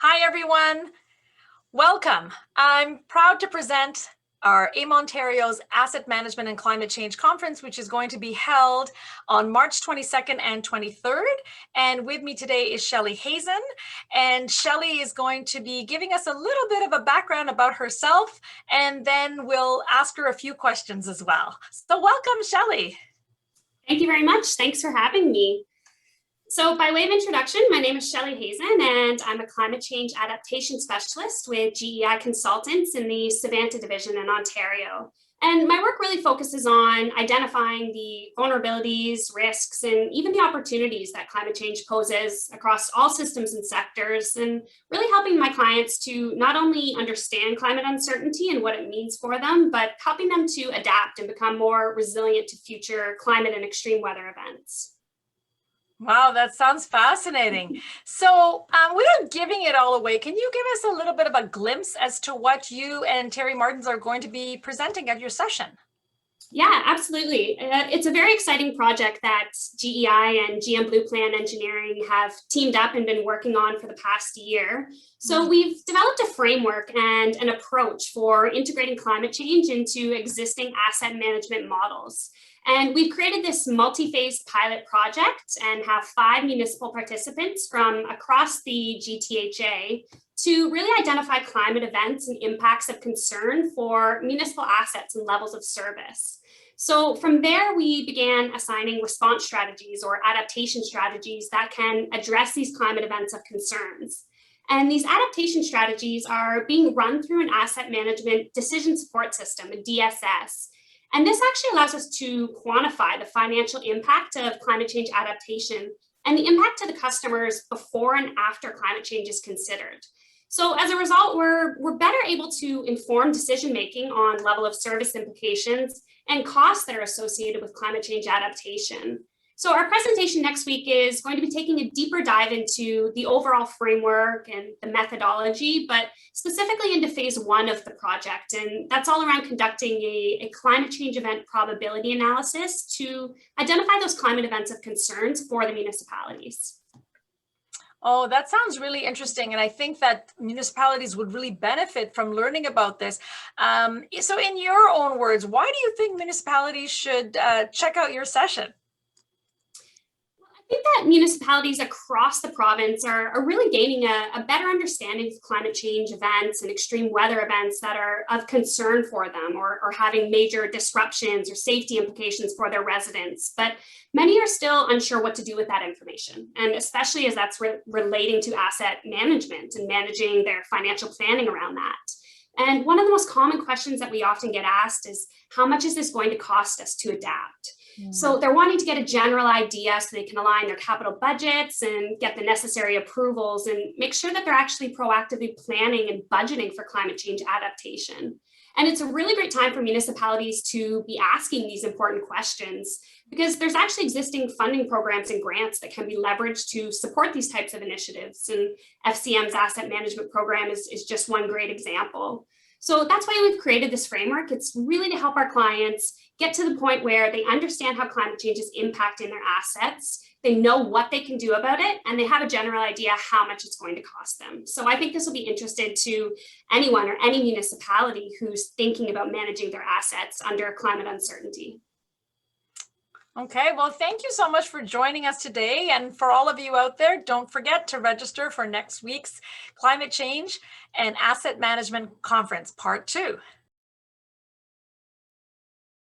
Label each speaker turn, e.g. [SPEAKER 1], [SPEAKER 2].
[SPEAKER 1] Hi, everyone. Welcome. I'm proud to present our AIM Ontario's Asset Management and Climate Change Conference, which is going to be held on March 22nd and 23rd. And with me today is Shelley Hazen. And Shelley is going to be giving us a little bit of a background about herself, and then we'll ask her a few questions as well. So welcome, Shelley.
[SPEAKER 2] Thank you very much. Thanks for having me. So by way of introduction, my name is Shelley Hazen, and I'm a climate change adaptation specialist with GEI Consultants in the Savanta Division in Ontario. And my work really focuses on identifying the vulnerabilities, risks, and even the opportunities that climate change poses across all systems and sectors, and really helping my clients to not only understand climate uncertainty and what it means for them, but helping them to adapt and become more resilient to future climate and extreme weather events.
[SPEAKER 1] Wow, that sounds fascinating. So without giving it all away, can you give us a little bit of a glimpse as to what you and Terry Martins are going to be presenting at your session?
[SPEAKER 2] Yeah, absolutely. It's a very exciting project that GEI and GM Blue Plan Engineering have teamed up and been working on for the past year. So we've developed a framework and an approach for integrating climate change into existing asset management models. And we've created this multi-phase pilot project and have 5 municipal participants from across the GTHA to really identify climate events and impacts of concern for municipal assets and levels of service. So from there, we began assigning response strategies or adaptation strategies that can address these climate events of concerns. And these adaptation strategies are being run through an asset management decision support system, a DSS. And this actually allows us to quantify the financial impact of climate change adaptation and the impact to the customers before and after climate change is considered. So as a result, we're better able to inform decision-making on level of service implications and costs that are associated with climate change adaptation. So our presentation next week is going to be taking a deeper dive into the overall framework and the methodology, but specifically into phase 1 of the project. And that's all around conducting a climate change event probability analysis to identify those climate events of concerns for the municipalities.
[SPEAKER 1] Oh, that sounds really interesting. And I think that municipalities would really benefit from learning about this. So in your own words, why do you think municipalities should check out your session?
[SPEAKER 2] I think that municipalities across the province are really gaining a better understanding of climate change events and extreme weather events that are of concern for them or having major disruptions or safety implications for their residents. But many are still unsure what to do with that information, and especially as that's relating to asset management and managing their financial planning around that. And one of the most common questions that we often get asked is, how much is this going to cost us to adapt? So they're wanting to get a general idea so they can align their capital budgets and get the necessary approvals and make sure that they're actually proactively planning and budgeting for climate change adaptation. And it's a really great time for municipalities to be asking these important questions because there's actually existing funding programs and grants that can be leveraged to support these types of initiatives. And FCM's asset management program is just one great example. So that's why we've created this framework. It's really to help our clients get to the point where they understand how climate change is impacting their assets, they know what they can do about it, and they have a general idea how much it's going to cost them. So I think this will be interested to anyone or any municipality who's thinking about managing their assets under climate uncertainty.
[SPEAKER 1] Okay, well, thank you so much for joining us today. And for all of you out there, don't forget to register for next week's Climate Change and Asset Management Conference, Part 2.